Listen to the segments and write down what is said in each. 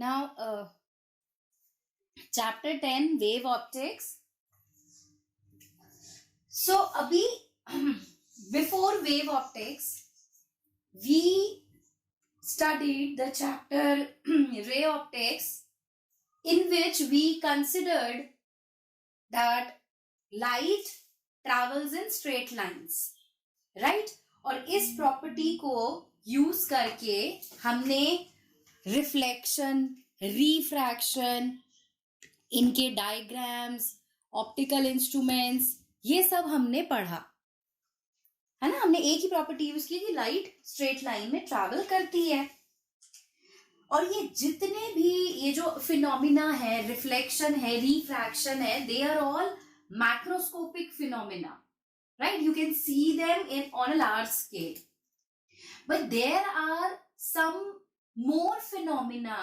Now, chapter 10, wave optics. So, abhi, before wave optics, we studied the chapter ray optics, in which we considered that light travels in straight lines, right? और इस property को use करके हमने reflection, refraction, इनके diagrams, optical instruments, ये सब हमने पढ़ा है ना. हमने एक ही प्रॉपर्टी यूज की कि लाइट स्ट्रेट लाइन में ट्रैवल करती है. और ये जितने भी ये जो फिनोमिना है, रिफ्लेक्शन है, रिफ्रैक्शन है, they are all macroscopic phenomena, right? You can see them on a large scale. But there are some more phenomena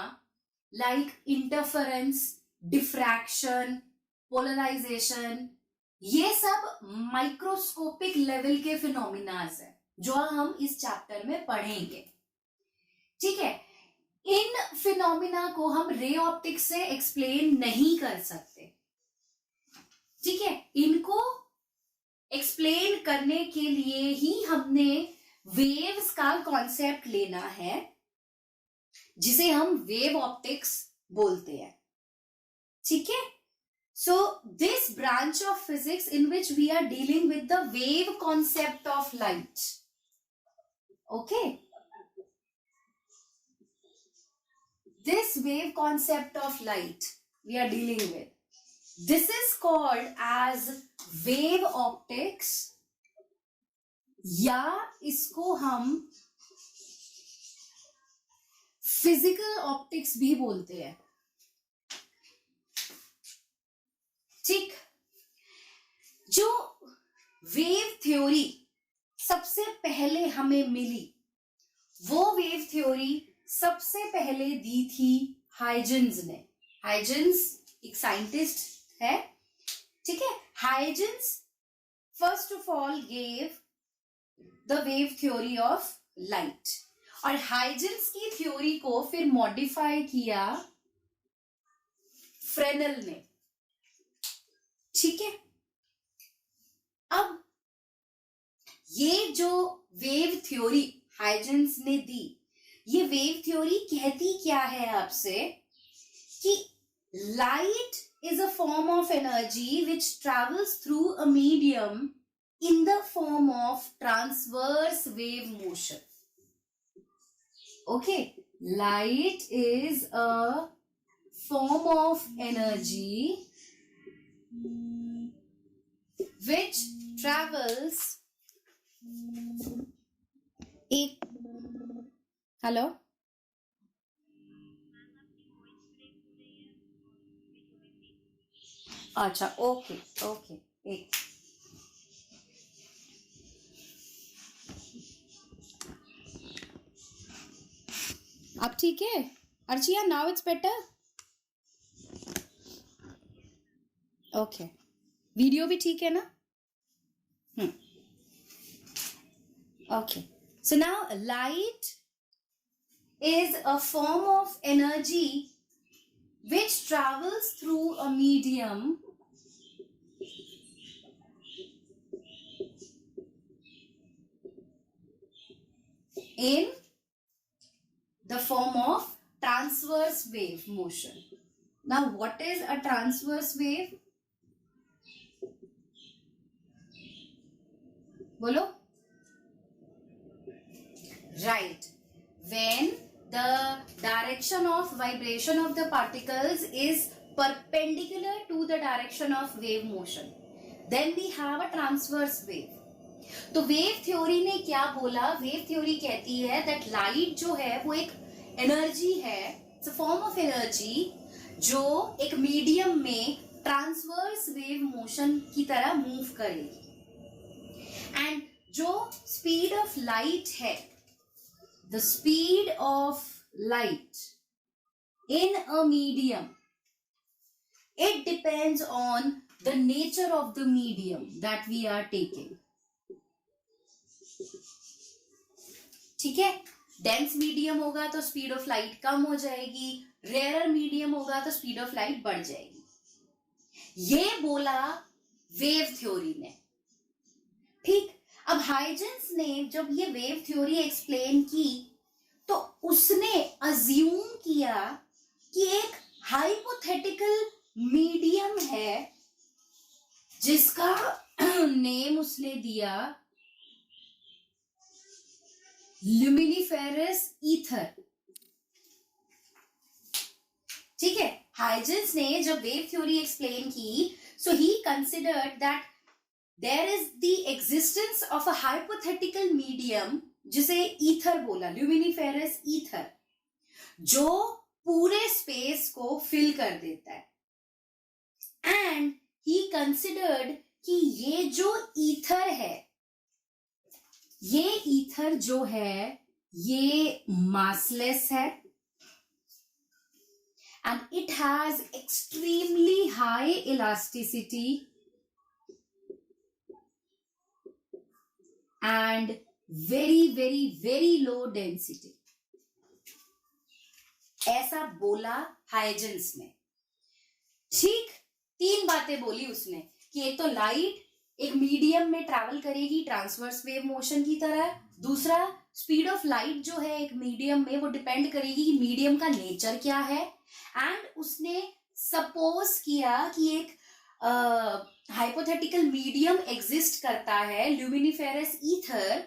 like interference, diffraction, polarization. ये सब माइक्रोस्कोपिक लेवल के फिनोमिनाज है जो हम इस चैप्टर में पढ़ेंगे. ठीक है. इन फिनोमिना को हम रे ऑप्टिक्स से एक्सप्लेन नहीं कर सकते. ठीक है. इनको एक्सप्लेन करने के लिए ही हमने वेव्स का कॉन्सेप्ट लेना है, जिसे हम वेव ऑप्टिक्स बोलते हैं. ठीक है. So this branch of physics in which we are dealing with the wave concept of light. Okay. This wave concept of light we are dealing with. This is called as wave optics, या इसको हम physical optics भी बोलते हैं. ठीक. जो wave theory सबसे पहले हमें मिली, वो वेव थ्योरी सबसे पहले दी थी हाइजेंस ने. हाइजेंस एक साइंटिस्ट है. ठीक है. Huygens first of all gave the wave theory of light, और हाइजेंस की थ्योरी को फिर मॉडिफाई किया फ्रेनेल ने. ठीक है. अब ये जो वेव थ्योरी हाइजेंस ने दी, ये वेव थ्योरी कहती क्या है आपसे कि light is a form of energy which travels through a medium in the form of transverse wave motion. Okay. Light is a form of energy which travels. Hello? अच्छा. Okay okay. एक अब ठीक है Archiya. Now it's better. Okay. Video भी ठीक है ना? Okay. So now light is a form of energy which travels through a medium in the form of transverse wave motion. Now, what is a transverse wave? Bolo? Right. When the direction of vibration of the particles is perpendicular to the direction of wave motion, then we have a transverse wave. तो wave theory ने क्या बोला? Wave theory कहती है that light जो है वो एक एनर्जी है, it's a form of energy जो एक मीडियम में ट्रांसवर्स वेव मोशन की तरह मूव करेगी. एंड जो स्पीड ऑफ लाइट है, the speed of light in a medium, it depends on the nature of the medium that we are taking. ठीक है. डेंस मीडियम होगा तो स्पीड ऑफ लाइट कम हो जाएगी, रेयरर मीडियम होगा तो स्पीड ऑफ लाइट बढ़ जाएगी। ये बोला वेव थ्योरी ने। ठीक, अब हाइजेंस ने जब ये वेव थ्योरी एक्सप्लेन की तो उसने अज्यूम किया कि एक हाइपोथेटिकल मीडियम है जिसका नेम उसने दिया ल्यूमिनिफेरस ईथर। ठीक है, हाइजेंस ने जब वेव थ्योरी एक्सप्लेन की, so he considered that there is the existence of a hypothetical medium जिसे ईथर बोला, ल्यूमिनिफेरस ईथर, जो पूरे स्पेस को फिल कर देता है। एंड ही कंसिडर्ड कि ये जो ईथर है, ये ईथर जो है ये मासलेस है and it has extremely high elasticity and very low density। ऐसा बोला हाइजेंस ने। ठीक, तीन बातें बोली उसने कि एक तो लाइट एक मीडियम में ट्रैवल करेगी ट्रांसवर्स वेव मोशन की तरह, दूसरा स्पीड ऑफ लाइट जो है एक मीडियम में वो डिपेंड करेगी कि मीडियम का नेचर क्या है, एंड उसने सपोज किया कि एक हाइपोथेटिकल मीडियम एग्जिस्ट करता है ल्यूमिनिफेरस ईथर,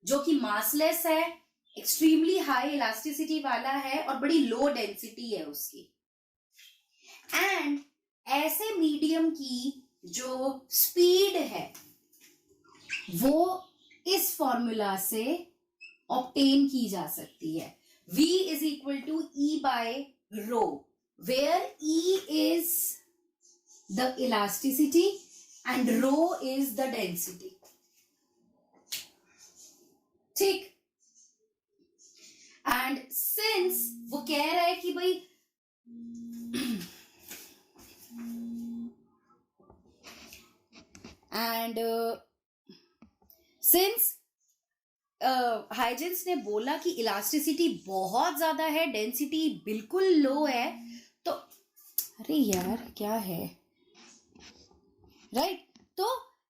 जो कि मासलेस है, एक्सट्रीमली हाई इलास्टिसिटी वाला है और बड़ी लो डेंसिटी है उसकी। एंड ऐसे मीडियम की जो स्पीड है वो इस फॉर्मूला से ऑब्टेन की जा सकती है, v is equal to E by rho, where E is the elasticity and rho is the density। ठीक, एंड सिंस वो कह रहा है कि भाई एंड सिंस हाइजेंस ने बोला कि इलास्टिसिटी बहुत ज्यादा है, डेंसिटी बिल्कुल लो है, तो अरे यार क्या है, राइट, तो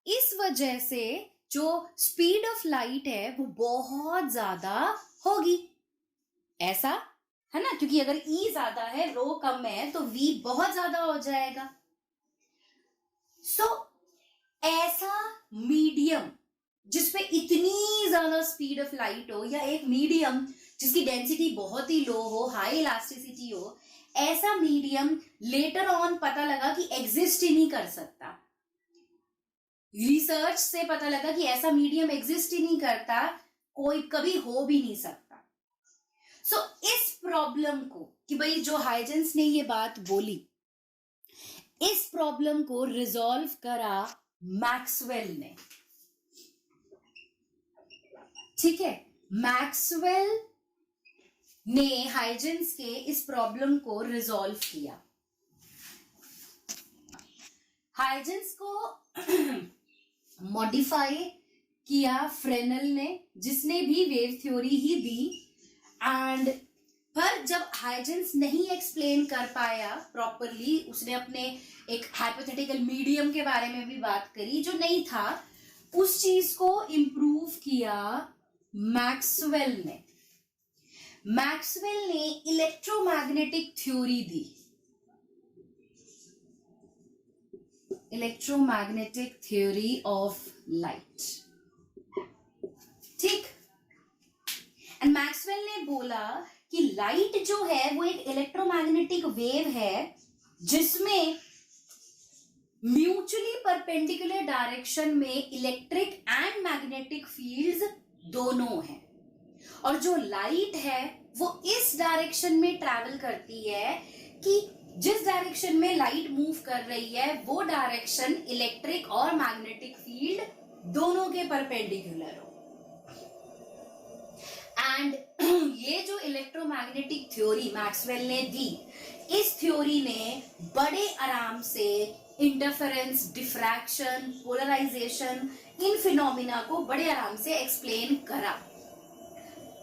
इस वजह से जो स्पीड ऑफ लाइट है वो बहुत ज्यादा होगी, ऐसा है ना, क्योंकि अगर E ज्यादा है रो कम है तो V बहुत ज्यादा हो जाएगा। सो ऐसा मीडियम जिसपे इतनी ज्यादा स्पीड ऑफ लाइट हो, या एक मीडियम जिसकी डेंसिटी बहुत ही लो हो, हाई इलास्टिसिटी हो, ऐसा मीडियम लेटर ऑन पता लगा कि एग्जिस्ट ही नहीं कर सकता। रिसर्च से पता लगा कि ऐसा मीडियम एग्जिस्ट ही नहीं करता, कोई कभी हो भी नहीं सकता। सो इस प्रॉब्लम को, कि भाई जो हाइजेंस ने ये बात बोली, इस प्रॉब्लम को रिजॉल्व करा मैक्सवेल ने। ठीक है, मैक्सवेल ने हाइजेंस के इस प्रॉब्लम को रिजॉल्व किया। हाइजेंस को मॉडिफाई किया फ्रेनेल ने, जिसने भी wave theory he the, and पर जब हाइजेंस नहीं एक्सप्लेन कर पाया प्रॉपरली, उसने अपने एक हाइपोथेटिकल मीडियम के बारे में भी बात करी जो नहीं था, उस चीज को इंप्रूव किया मैक्सवेल ने। मैक्सवेल ने electromagnetic theory the, electromagnetic theory of light. ठीक, एंड मैक्सवेल ने बोला कि लाइट जो है वो एक इलेक्ट्रोमैग्नेटिक वेव है जिसमें म्यूचुअली परपेंडिकुलर डायरेक्शन में इलेक्ट्रिक एंड मैग्नेटिक फील्ड्स दोनों हैं, और जो लाइट है वो इस डायरेक्शन में ट्रैवल करती है कि जिस डायरेक्शन में लाइट मूव कर रही है वो डायरेक्शन इलेक्ट्रिक और मैग्नेटिक फील्ड दोनों के परपेंडिकुलर हो। एंड ये जो इलेक्ट्रोमैग्नेटिक थ्योरी मैक्सवेल ने दी, इस थ्योरी ने बड़े आराम से interference, diffraction, polarisation, in phenomena को बड़े आराम से एक्सप्लेन करा।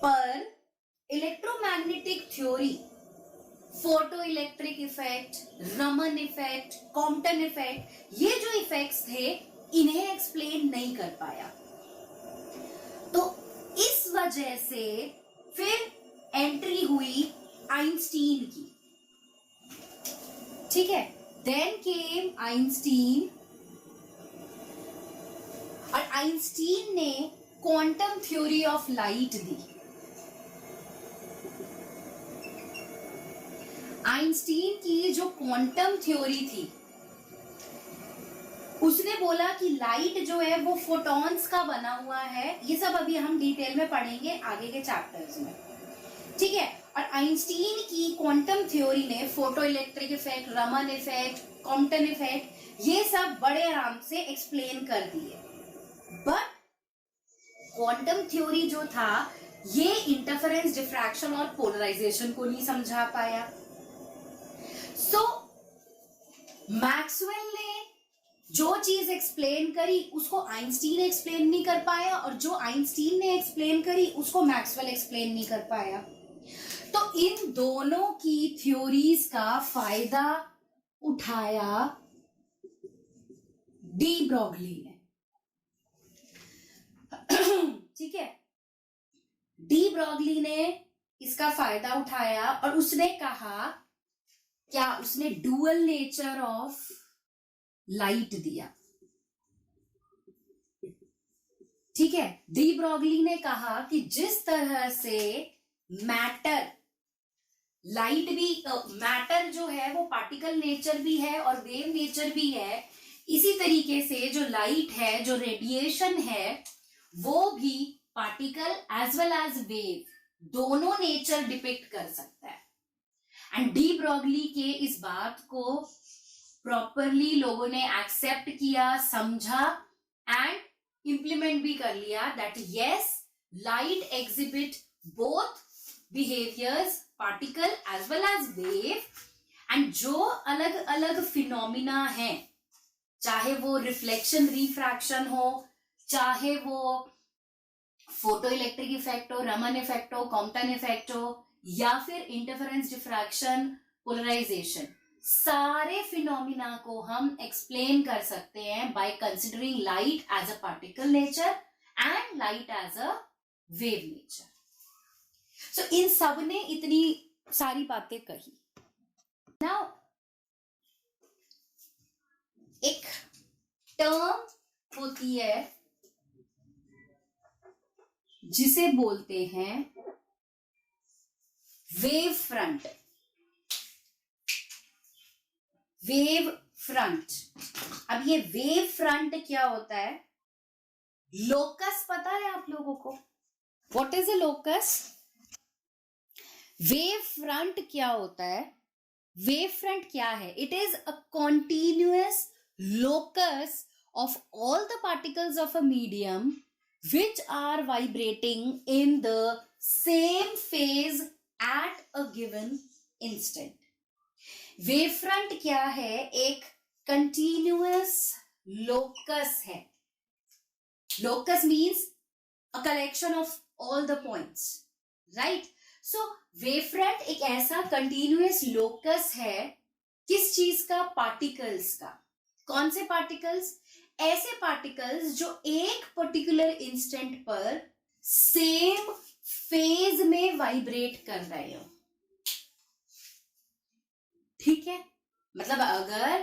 पर electromagnetic theory, photo electric effect, Raman effect, Compton effect, ये जो इफेक्ट्स थे इन्हें एक्सप्लेन नहीं कर पाया। तो इस वजह से फिर एंट्री हुई आइंस्टीन की। ठीक है, देन केम आइंस्टीन, और आइंस्टीन ने quantum theory of light the. Einstein की जो क्वांटम थ्योरी थी, उसने बोला कि लाइट जो है वो फोटॉन्स का बना हुआ है। ये सब अभी हम डिटेल में पढ़ेंगे आगे के चैप्टर्स में। ठीक है, और आइंस्टीन की क्वांटम थ्योरी ने photo electric effect, Raman effect, Compton effect, ये सब बड़े आराम से एक्सप्लेन कर दिए। बट क्वांटम थ्योरी जो था ये इंटरफेरेंस, डिफ्रैक्शन और पोलराइजेशन को नहीं समझा पाया। सो मैक्सवेल ने जो चीज एक्सप्लेन करी उसको आइंस्टीन एक्सप्लेन नहीं कर पाया, और जो आइंस्टीन ने एक्सप्लेन करी उसको मैक्सवेल एक्सप्लेन नहीं कर पाया। तो इन दोनों की थ्योरीज का फायदा उठाया डी ब्रॉगली ने। ठीक है, डी ब्रॉगली ने इसका फायदा उठाया और उसने कहा, क्या उसने डुअल नेचर ऑफ लाइट दिया। ठीक है, डी ब्रॉगली ने कहा कि जिस तरह से मैटर, लाइट भी, मैटर जो है वो पार्टिकल नेचर भी है और वेव नेचर भी है, इसी तरीके से जो लाइट है, जो रेडिएशन है, वो भी particle as well as wave दोनों नेचर डिपिक्ट कर सकता है। एंड डी ब्रॉगली के इस बात को प्रॉपरली लोगों ने एक्सेप्ट किया, समझा एंड इंप्लीमेंट भी कर लिया, that yes, light exhibit both behaviours, particle as well as wave, and जो अलग अलग फिनोमिना है, चाहे वो रिफ्लेक्शन रिफ्रैक्शन हो, चाहे वो फोटो इलेक्ट्रिक इफेक्ट हो, रमन इफेक्ट हो, कॉम्पटन इफेक्ट हो, या फिर इंटरफेरेंस, डिफ्रैक्शन, पोलराइजेशन, सारे फिनोमिना को हम एक्सप्लेन कर सकते हैं by considering light as a particle nature and light as a wave nature. So इन सब ने इतनी सारी बातें कही। नाउ एक टर्म होती है जिसे बोलते हैं वेव फ्रंट। वेव फ्रंट, अब ये वेव फ्रंट क्या होता है? लोकस पता है आप लोगों को? What is a locus? Wave front क्या होता है? वेव फ्रंट क्या है? It is a continuous locus of all the particles of a medium which are vibrating in the same phase at a given instant. Wavefront क्या है? एक continuous locus है। Locus means a collection of all the points, right? So wavefront एक ऐसा continuous locus है, किस चीज का? पार्टिकल्स का। कौन से पार्टिकल्स? ऐसे पार्टिकल्स जो एक पर्टिकुलर इंस्टेंट पर सेम फेज में वाइब्रेट कर रहे हो। ठीक है, मतलब अगर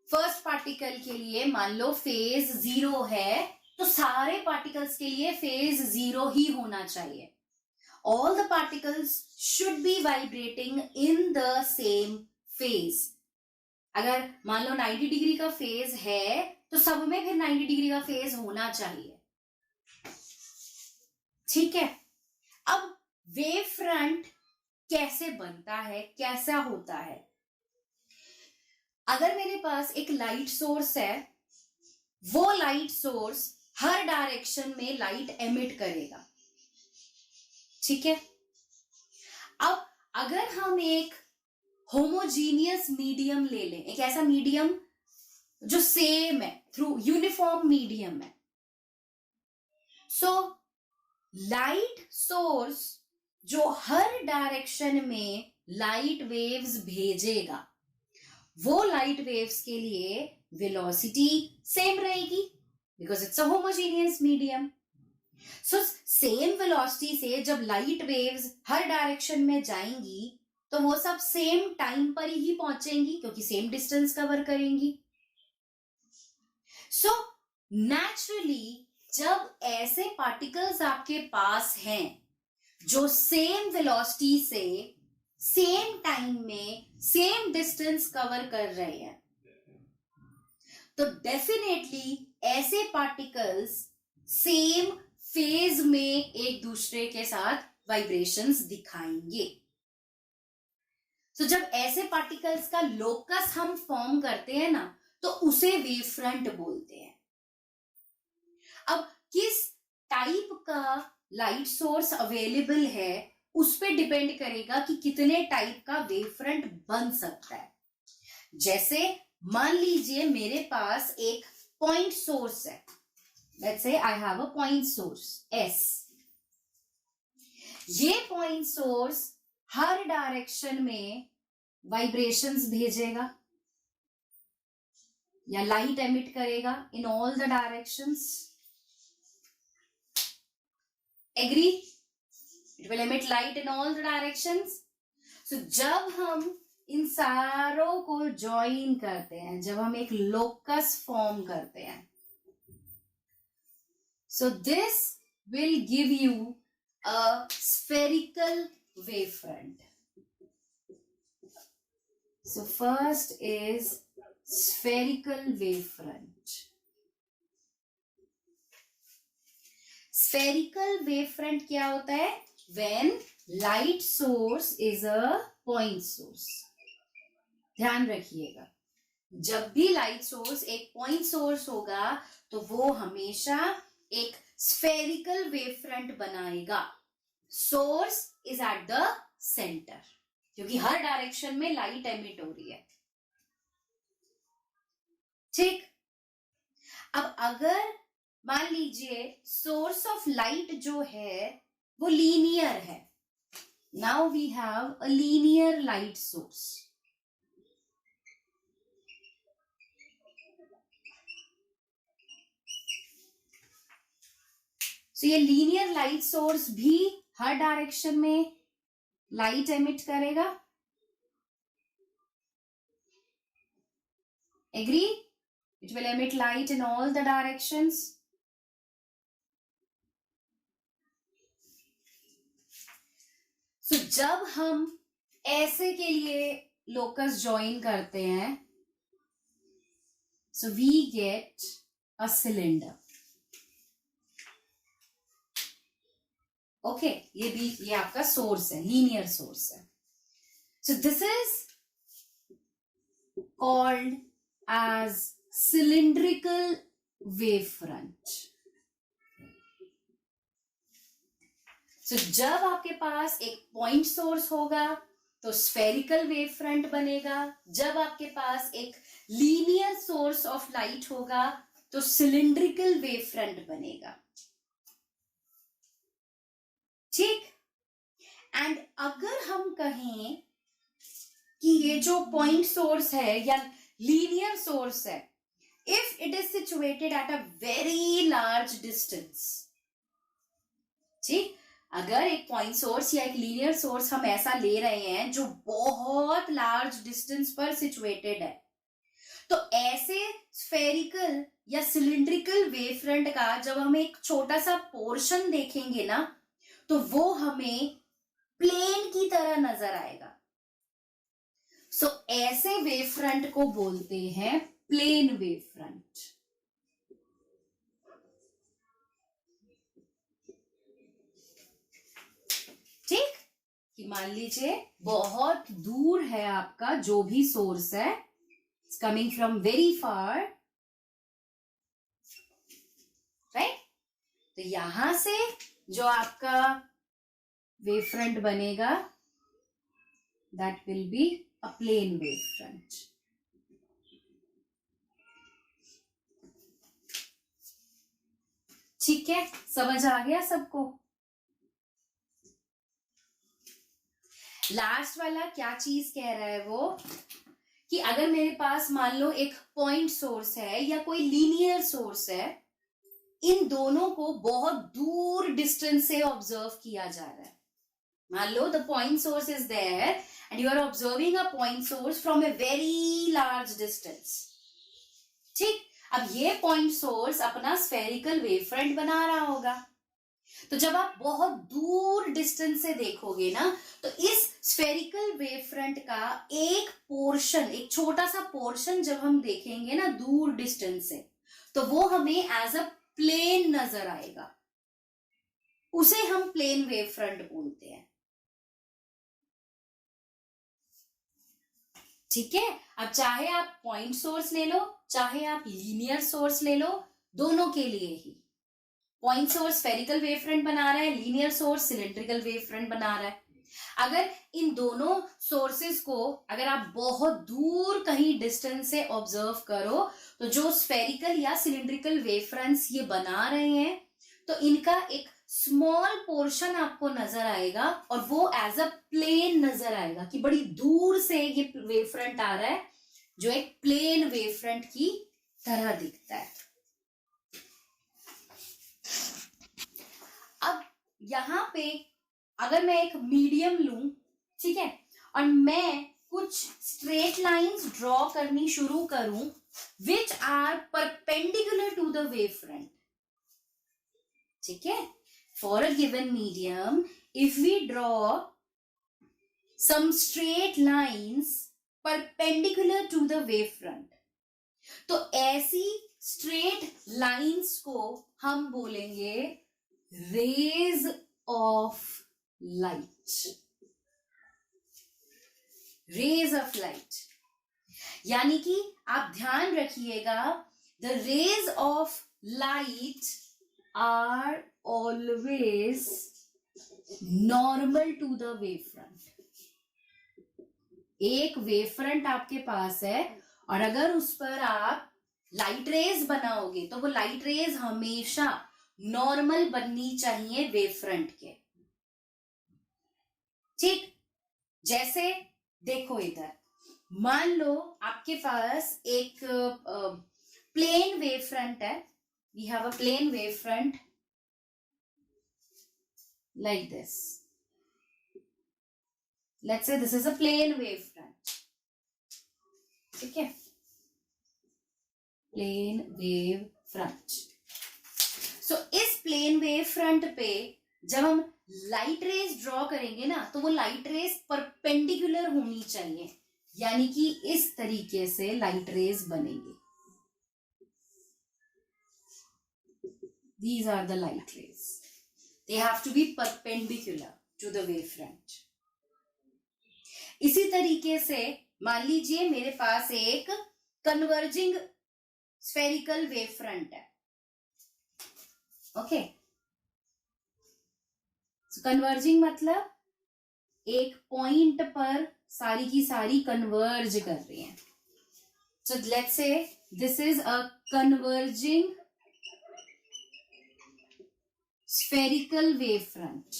फर्स्ट पार्टिकल के लिए मान लो फेज 0 है, तो सारे पार्टिकल्स के लिए फेज 0 ही होना चाहिए। All the particles should be vibrating in the same phase. अगर मान लो 90 डिग्री का फेज है, तो सब में फिर 90 डिग्री का फेज होना चाहिए। ठीक है, अब वेव फ्रंट कैसे बनता है, कैसा होता है? अगर मेरे पास एक लाइट सोर्स है, वो लाइट सोर्स हर डायरेक्शन में लाइट एमिट करेगा। ठीक है, अब अगर हम एक होमोजीनियस मीडियम ले लें, एक ऐसा मीडियम जो सेम है, थ्रू यूनिफॉर्म मीडियम है, सो लाइट सोर्स जो हर डायरेक्शन में लाइट वेव्स भेजेगा, वो लाइट वेव्स के लिए वेलोसिटी सेम रहेगी because it's a homogeneous medium. So same velocity से जब लाइट वेव्स हर डायरेक्शन में जाएंगी तो वो सब सेम टाइम पर ही पहुंचेंगी क्योंकि सेम डिस्टेंस कवर करेंगी. सो नेचुरली जब ऐसे पार्टिकल्स आपके पास हैं जो सेम वेलोसिटी से सेम टाइम में सेम डिस्टेंस कवर कर रहे हैं, तो डेफिनेटली ऐसे पार्टिकल्स सेम फेज में एक दूसरे के साथ वाइब्रेशंस दिखाएंगे. तो जब ऐसे पार्टिकल्स का लोकस हम फॉर्म करते हैं ना, तो उसे वेव फ्रंट बोलते हैं. अब किस टाइप का लाइट सोर्स अवेलेबल है उस पे डिपेंड करेगा कि कितने टाइप का वेव फ्रंट बन सकता है. जैसे मान लीजिए मेरे पास एक पॉइंट सोर्स है. Let's say I have a point source S. ये पॉइंट सोर्स हर डायरेक्शन में वाइब्रेशंस भेजेगा या लाइट एमिट करेगा in all the directions. Agree? It will emit light in all the directions. So जब हम इन सारों को ज्वाइन करते हैं, जब हम एक लोकस फॉर्म करते हैं, so this will give you a spherical wavefront. So first is spherical wavefront. Spherical wavefront क्या होता है? When light source is a point source. ध्यान रखिएगा, जब भी लाइट सोर्स एक पॉइंट सोर्स होगा तो वो हमेशा एक स्फेरिकल वेवफ्रंट बनाएगा. Source is at the centre क्योंकि हर डायरेक्शन में लाइट एमिट हो रही है. ठीक. अब अगर मान लीजिए सोर्स ऑफ लाइट जो है वो लीनियर है. Now we have a linear light source. So ये लीनियर लाइट सोर्स भी हर डायरेक्शन में लाइट एमिट करेगा. Agree? It will emit light in all the directions. So जब हम ऐसे के लिए लोकस ज्वाइन करते हैं, so we get a cylinder. Okay, ये आपका सोर्स है, लीनियर सोर्स है. So this is called as cylindrical wave front. So जब आपके पास एक पॉइंट सोर्स होगा तो स्फेरिकल वेव फ्रंट बनेगा. जब आपके पास एक लीनियर सोर्स ऑफ लाइट होगा तो सिलिंड्रिकल वेव फ्रंट बनेगा. ठीक. एंड अगर हम कहें कि ये जो पॉइंट सोर्स है या लीनियर सोर्स है, if it is situated at a very large distance. ठीक. अगर एक पॉइंट सोर्स या एक लीनियर सोर्स हम ऐसा ले रहे हैं जो बहुत लार्ज डिस्टेंस पर सिचुएटेड है, तो ऐसे स्फेरिकल या सिलिंड्रिकल वेव फ्रंट का जब हम एक छोटा सा पोर्शन देखेंगे ना, तो वो हमें प्लेन की तरह नजर आएगा. सो ऐसे वेव फ्रंट को बोलते हैं प्लेन वेव फ्रंट. ठीक. कि मान लीजिए बहुत दूर है आपका जो भी सोर्स है, it's coming from very far, right. तो यहां से जो आपका वेव फ्रंट बनेगा that will be a plane wave front. ठीक है, समझ आ गया सबको? लास्ट वाला क्या चीज कह रहा है वो, कि अगर मेरे पास मान लो एक पॉइंट सोर्स है या कोई लीनियर सोर्स है, इन दोनों को बहुत दूर डिस्टेंस से ऑब्जर्व किया जा रहा है. मान लो the point source is there and you are observing a point source from a very large distance. ठीक, अब ये पॉइंट सोर्स अपना स्फेरिकल वेव फ्रंट बना रहा होगा. तो जब आप बहुत दूर डिस्टेंस से देखोगे ना, तो इस स्फेरिकल वेव फ्रंट का एक पोर्शन, एक छोटा सा पोर्शन जब हम देखेंगे ना दूर डिस्टेंस से, तो वो हमें एज अ प्लेन नजर आएगा. उसे हम प्लेन वेव फ्रंट बोलते हैं. ठीक है. अब चाहे आप पॉइंट सोर्स ले लो, चाहे आप लीनियर सोर्स ले लो, दोनों के लिए ही point source spherical wave front बना रहा है, linear source cylindrical wave front बना रहा है. अगर इन दोनों सोर्सेस को अगर आप बहुत दूर कहीं डिस्टेंस से ऑब्जर्व करो, तो जो स्फेरिकल या सिलेंड्रिकल वेव फ्रंट्स ये बना रहे हैं, तो इनका एक स्मॉल पोर्शन आपको नजर आएगा और वो एज अ प्लेन नजर आएगा कि बड़ी दूर से ये वेव फ्रंट आ रहा है, जो एक प्लेन वेव फ्रंट की तरह दिखता है. अब यहां पे अगर मैं एक मीडियम लूं, ठीक है, और मैं कुछ स्ट्रेट लाइंस ड्रॉ करनी शुरू करूं which are perpendicular to the wave front. ठीक है. For a given medium, if we draw some straight lines perpendicular to the wavefront, तो ऐसी straight lines को हम बोलेंगे rays of light. Rays of light. यानी कि आप ध्यान रखिएगा, the rays of light are always normal to the wavefront. एक वेवफ्रंट आपके पास है और अगर उस पर आप लाइट रेज बनाओगे, तो वो लाइट रेज हमेशा नॉर्मल बननी चाहिए वेवफ्रंट के. ठीक, जैसे देखो इधर, मान लो आपके पास एक प्लेन वेवफ्रंट है. We have a plane wavefront like this. Let's say this is a plane wavefront. ठीक है, plane wavefront. So इस plane wavefront पे जब हम लाइट रेज ड्रॉ करेंगे ना, तो वो लाइट रेज परपेंडिकुलर होनी चाहिए, यानी कि इस तरीके से लाइट रेज बनेंगे. These are the light rays. They have to be perpendicular to the wavefront. इसी तरीके से मान लीजिए मेरे पास एक कन्वर्जिंग स्फेरिकल वेवफ्रंट है. ओके, कन्वर्जिंग मतलब एक पॉइंट पर सारी की सारी कन्वर्ज कर रही हैं. So let's say this is a converging spherical wavefront.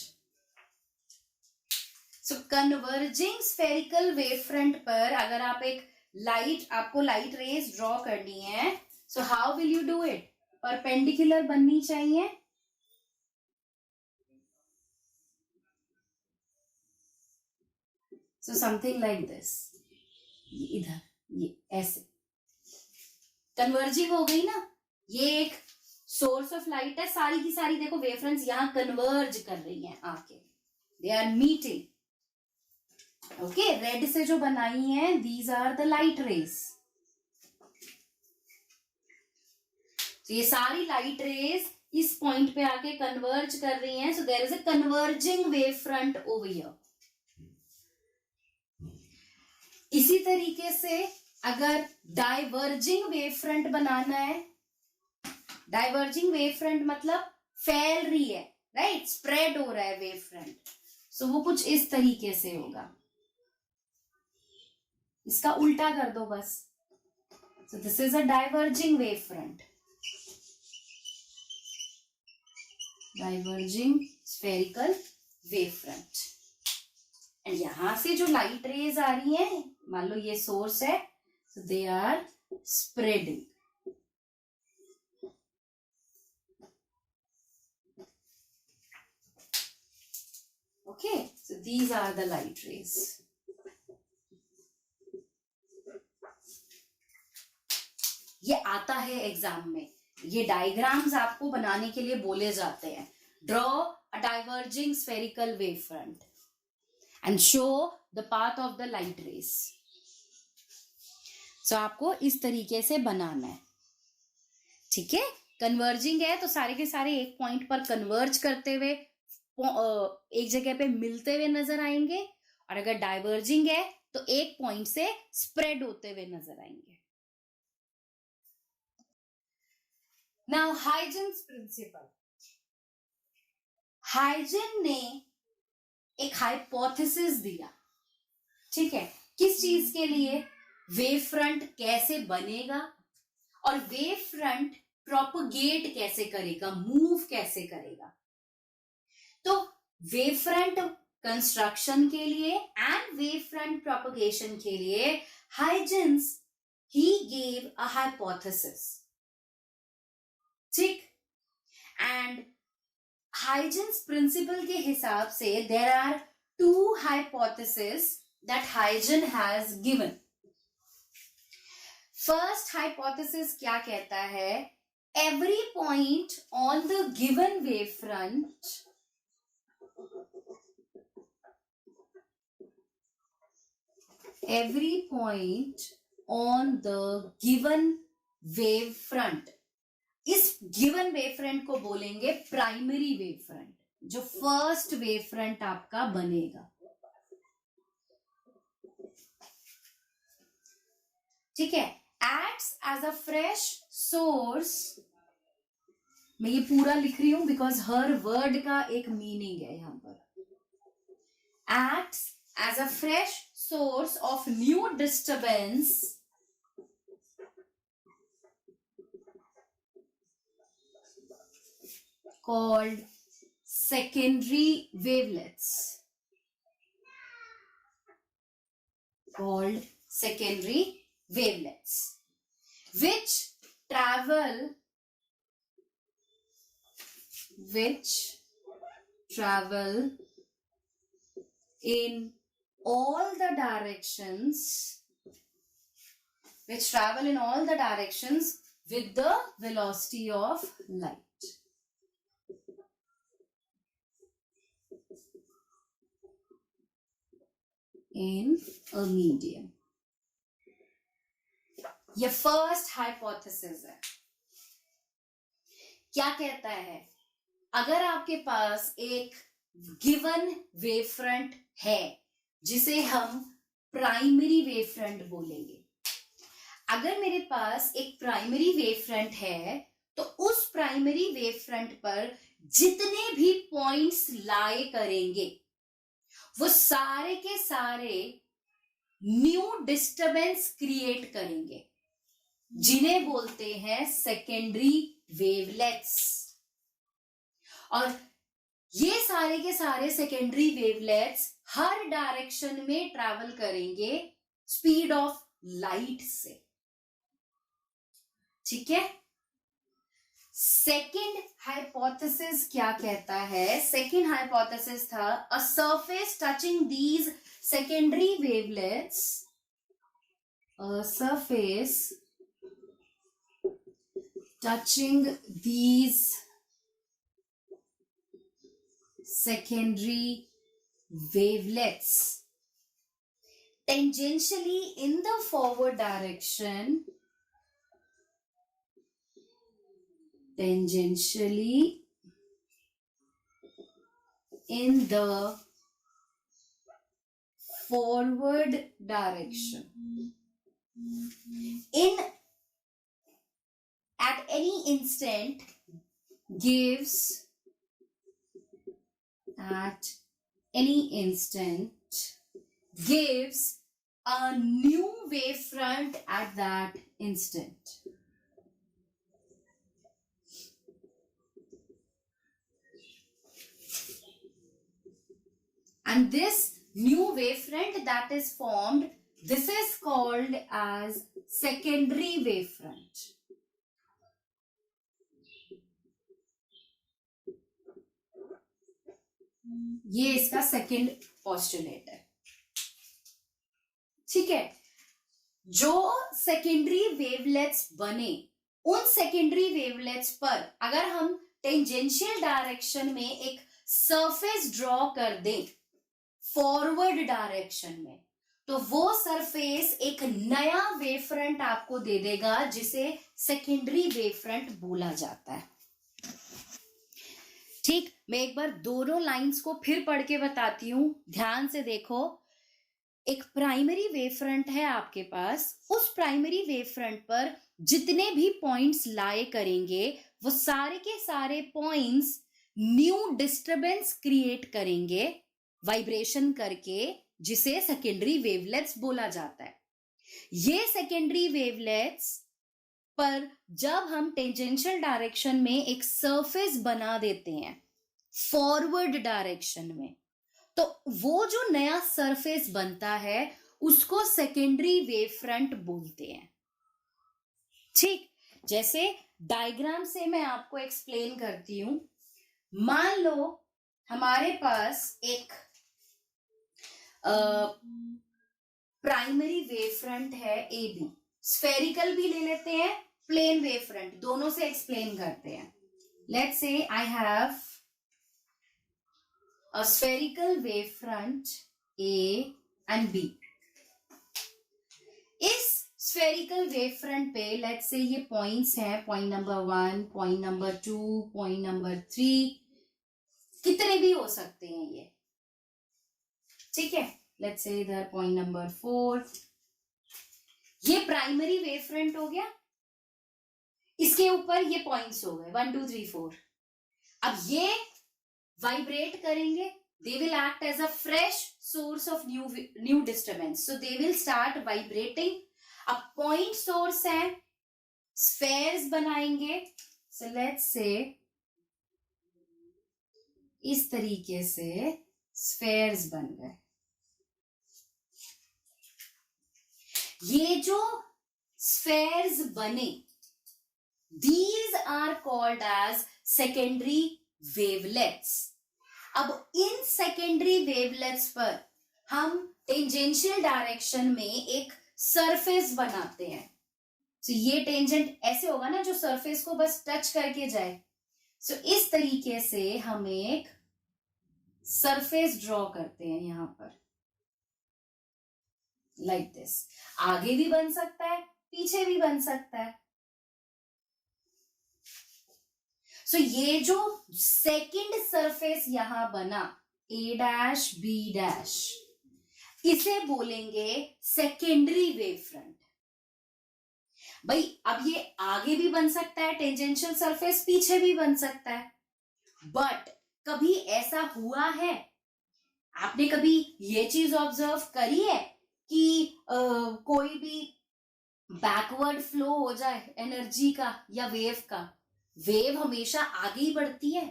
So converging spherical wavefront पर अगर आप एक आपको लाइट रेज ड्रॉ करनी है, so how will you do it? Perpendicular बननी चाहिए. So something like this. इधर ये ऐसे कन्वर्जिंग हो गई ना. ये एक सोर्स ऑफ लाइट है, सारी की सारी देखो वेवफ्रंट्स यहां कन्वर्ज कर रही हैं आके, they are meeting. Okay, red से जो बनाई है, these are the light rays. तो ये सारी लाइट रेज इस पॉइंट पे आके कन्वर्ज कर रही हैं. So there is a converging wave front over here. इसी तरीके से अगर डाइवर्जिंग वेव फ्रंट बनाना है, डाइवर्जिंग वेव फ्रंट मतलब फैल रही है, राइट, स्प्रेड हो रहा है वेव फ्रंट. सो वो कुछ इस तरीके से होगा. इसका उल्टा कर दो बस. सो this is a diverging wave front. Diverging spherical wave front. And यहां से जो लाइट रेज आ रही है, मान लो ये सोर्स है, so they are spreading. Okay, so these are the light rays. ये आता है एग्जाम में, ये डायग्राम्स आपको बनाने के लिए बोले जाते हैं. Draw a diverging spherical wave front and show the path of the light rays. So आपको इस तरीके से बनाना है. ठीक है, कन्वर्जिंग है तो सारे के सारे एक पॉइंट पर कन्वर्ज करते हुए एक जगह पे मिलते हुए नजर आएंगे, और अगर डाइवर्जिंग है तो एक पॉइंट से स्प्रेड होते हुए नजर आएंगे. Now Huygens principal. हाइजेन ने एक हाइपोथेसिस दिया. ठीक है, किस चीज के लिए? वेव फ्रंट कैसे बनेगा और वेव फ्रंट प्रोपगेट कैसे करेगा, मूव कैसे करेगा. तो वेव फ्रंट कंस्ट्रक्शन के लिए एंड वेव फ्रंट प्रोपगेशन के लिए हाइजेंस ही गेव अ हाइपोथेसिस. ठीक, एंड हाइजेंस प्रिंसिपल के हिसाब से there are two hypothesis that Huygens has given. First hypothesis क्या कहता है? Every point on the given wave front every point on the given wave front, इस given wave front को बोलेंगे प्राइमरी वेव फ्रंट, जो फर्स्ट वेव फ्रंट आपका बनेगा. ठीक है, acts as a fresh source. मैं ये पूरा लिख रही हूं बिकॉज हर वर्ड का एक मीनिंग है यहां पर. acts as a fresh source of new disturbance called secondary wavelets. Called secondary wavelets, which travel in all the directions, with the velocity of light. In a medium. ये first hypothesis है. क्या कहता है? अगर आपके पास एक गिवन वेव फ्रंट है जिसे हम प्राइमरी वेव फ्रंट बोलेंगे, अगर मेरे पास एक प्राइमरी वेव फ्रंट है तो उस प्राइमरी वेव फ्रंट पर जितने भी पॉइंट्स लाए करेंगे वो सारे के सारे न्यू डिस्टरबेंस क्रिएट करेंगे, जिन्हें बोलते हैं सेकेंडरी वेवलेट्स. और ये सारे के सारे सेकेंडरी वेवलेट्स हर डायरेक्शन में ट्रैवल करेंगे स्पीड ऑफ लाइट से. ठीक है, सेकेंड हाइपोथेसिस क्या कहता है? सेकेंड हाइपोथेसिस था a surface touching these secondary wavelets, a surface touching these secondary wavelets tangentially in the forward direction, tangentially in the forward direction, in at any instant gives a new wave front at that instant. And this new wavefront that is formed, this is called as secondary wavefront. ये इसका second postulate है. ठीक है. जो secondary wavelets बने, उन secondary wavelets पर अगर हम टेंजेंशियल डायरेक्शन में एक सरफेस ड्रॉ कर दें फॉरवर्ड डायरेक्शन में, तो वो सरफेस एक नया वेवफ्रंट आपको दे देगा जिसे सेकेंडरी वेवफ्रंट बोला जाता है. ठीक, मैं एक बार दोनों लाइंस को फिर पढ़ के बताती हूं, ध्यान से देखो. एक प्राइमरी वेवफ्रंट है आपके पास, उस प्राइमरी वेवफ्रंट पर जितने भी पॉइंट्स लाए करेंगे वो सारे के सारे पॉइंट्स न्यू डिस्टरबेंस क्रिएट करेंगे वाइब्रेशन करके, जिसे सेकेंडरी वेवलेट्स बोला जाता है. ये सेकेंडरी वेवलेट्स पर जब हम टेंजेंशियल डायरेक्शन में एक सरफेस बना देते हैं फॉरवर्ड डायरेक्शन में, तो वो जो नया सरफेस बनता है उसको सेकेंडरी वेवफ्रंट बोलते हैं. ठीक, जैसे डायग्राम से मैं आपको एक्सप्लेन करती हूं. मान लो हमारे पास एक प्राइमरी वेवफ्रंट है ए बी. स्फेरिकल भी ले लेते हैं, प्लेन वेवफ्रंट, दोनों से एक्सप्लेन करते हैं. Let's say I have a spherical wavefront A and B. इस spherical wavefront पे let's say ये points हैं, point number 1, point number 2, point number 3, कितने भी हो सकते हैं ये. ठीक है, let's say इधर point number 4. ये प्राइमरी वेवफ्रंट हो गया, इसके ऊपर ये पॉइंट्स हो गए 1 2 3 4. अब ये वाइब्रेट करेंगे, they will act as a fresh source of new disturbance, so they will start vibrating. अब point source है, spheres बनाएंगे. So let's say इस तरीके से spheres बन गए. ये जो spheres बने, these are called as secondary wavelets. अब इन सेकेंडरी वेवलेट्स पर हम टेंजेंशियल डायरेक्शन में एक सरफेस बनाते हैं. तो ये टेंजेंट ऐसे होगा ना, जो सरफेस को बस टच करके जाए. सो इस तरीके से हम एक सरफेस ड्रॉ करते हैं यहां पर, लाइक दिस. आगे भी बन सकता है, पीछे भी बन सकता है. सो ये जो सेकंड सरफेस यहां बना ए डैश बी डैश, इसे बोलेंगे सेकेंडरी वेवफ्रंट. भाई अब ये आगे भी बन सकता है टेंजेंशियल सरफेस, पीछे भी बन सकता है. बट कभी ऐसा हुआ है, आपने कभी ये चीज ऑब्जर्व करी है कि कोई भी बैकवर्ड फ्लो हो जाए एनर्जी का या वेव का? वेव हमेशा आगे ही बढ़ती है.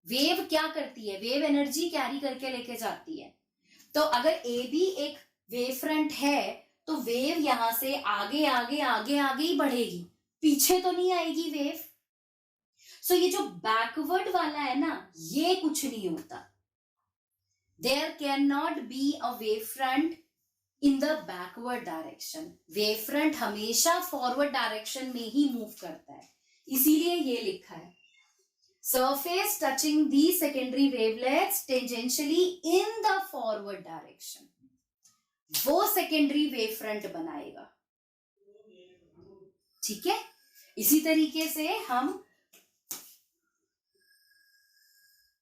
वेव क्या करती है? वेव एनर्जी कैरी करके लेके जाती है. तो अगर ए बी एक वेव फ्रंट है तो वेव यहां से आगे आगे आगे आगे ही बढ़ेगी, पीछे तो नहीं आएगी वेव. सो ये जो बैकवर्ड वाला है ना, ये कुछ नहीं होता. There can not be a wave front in the backward direction. Wave front हमेशा फॉरवर्ड डायरेक्शन में ही मूव करता है, इसीलिए ये लिखा है surface touching the secondary wavelets tangentially in the forward direction. वो सेकेंडरी वेव फ्रंट बनाएगा. ठीक है, इसी तरीके से हम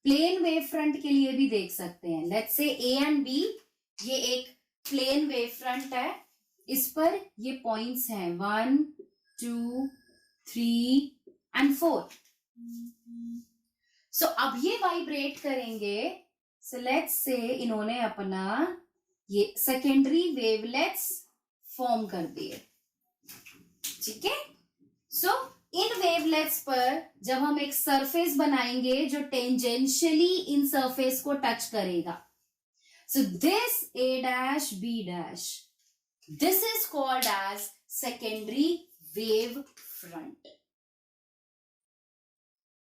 प्लेन वेव फ्रंट के लिए भी देख सकते हैं. Let's say A and B, ये एक प्लेन वेव फ्रंट है. इस पर ये पॉइंट्स हैं 1 2 3 and 4. सो अब ये वाइब्रेट करेंगे. सो लेट्स से इन्होंने अपना ये सेकेंडरी वेवलेट्स फॉर्म कर दिए. ठीक है, सो इन वेवलेट्स पर जब हम एक सरफेस बनाएंगे जो टेंजेंशियली इन सरफेस को टच करेगा, So this A dash B dash, this is called as secondary wave front.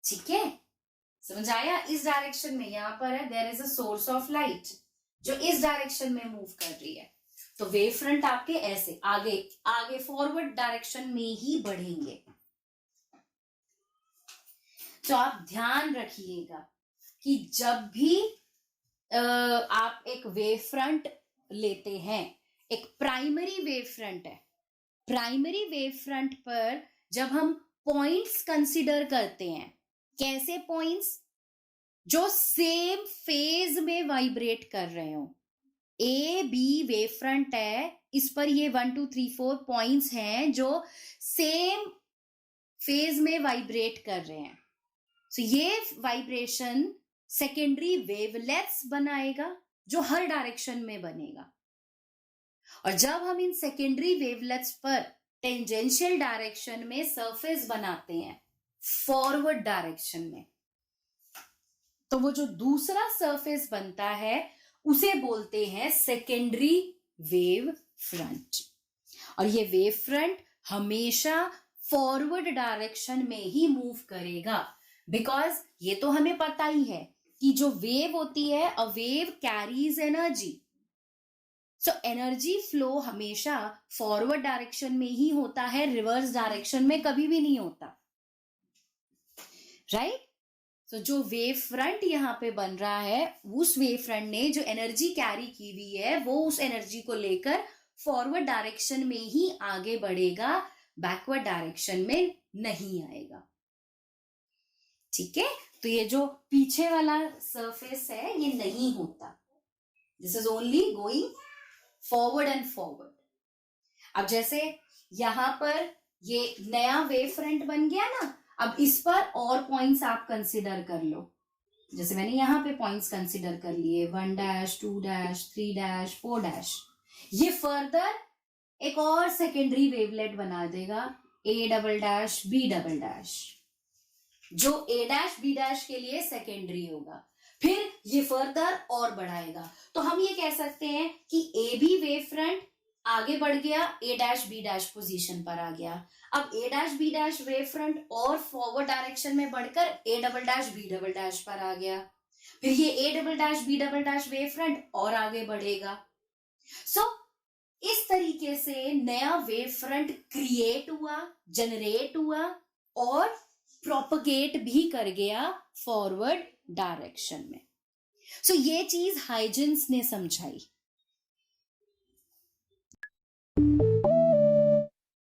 ठीक है, समझ आया? इस डायरेक्शन में यहां पर है, there is a source of light जो इस डायरेक्शन में मूव कर रही है, तो वेव फ्रंट आपके ऐसे आगे आगे फॉरवर्ड डायरेक्शन में ही बढ़ेंगे। तो आप ध्यान रखिएगा कि जब भी आप एक वेव फ्रंट लेते हैं, एक प्राइमरी वेव फ्रंट है, प्राइमरी वेव फ्रंट पर जब हम पॉइंट्स कंसीडर करते हैं, कैसे पॉइंट्स? जो सेम फेज में वाइब्रेट कर रहे हो। ए बी वेव फ्रंट है, इस पर ये 1 2 3 4 पॉइंट्स हैं जो सेम फेज में वाइब्रेट कर रहे हैं। सो ये वाइब्रेशन सेकेंडरी वेवलेट्स बनाएगा जो हर डायरेक्शन में बनेगा। और जब हम इन सेकेंडरी वेवलेट्स पर टेंजेंशियल डायरेक्शन में सरफेस बनाते हैं फॉरवर्ड डायरेक्शन में, तो वो जो दूसरा सरफेस बनता है उसे बोलते हैं सेकेंडरी वेव फ्रंट। और ये वेव फ्रंट हमेशा फॉरवर्ड डायरेक्शन में ही मूव करेगा, बिकॉज ये तो हमें पता ही है कि जो वेव होती है, a wave carries energy, so energy flow हमेशा फॉरवर्ड डायरेक्शन में ही होता है, रिवर्स डायरेक्शन में कभी भी नहीं होता, राइट? तो जो वेव फ्रंट यहाँ पे बन रहा है, उस वेव फ्रंट ने जो एनर्जी कैरी की हुई है वो उस एनर्जी को लेकर फॉरवर्ड डायरेक्शन में ही आगे बढ़ेगा, बैकवर्ड डायरेक्शन में नहीं आएगा। ठीक है, तो ये जो पीछे वाला सरफेस है ये नहीं होता, this is only going forward and forward. अब जैसे यहां पर ये नया वेव फ्रंट बन गया ना, अब इस पर और पॉइंट्स आप कंसिडर कर लो। जैसे मैंने यहाँ पे पॉइंट्स कंसिडर कर लिए 1 डैश 2 डैश 3 डैश 4 डैश, ये फर्दर एक और सेकेंडरी वेवलेट बना देगा A double dash B double dash, जो A डैश B डैश के लिए सेकेंडरी होगा, फिर ये फर्दर और बढ़ाएगा। तो हम ये कह सकते हैं कि A B वेव फ्रंट आगे बढ़ गया, A dash B dash position पर आ गया। अब A dash B dash wave front और फॉरवर्ड डायरेक्शन में बढ़कर A double dash B double dash पर आ गया, फिर ये A double dash B double dash wave front और आगे बढ़ेगा। सो इस तरीके से नया वेव फ्रंट क्रिएट हुआ, जनरेट हुआ और प्रोपगेट भी कर गया फॉरवर्ड डायरेक्शन में। सो ये चीज हाइजेंस ने समझाई।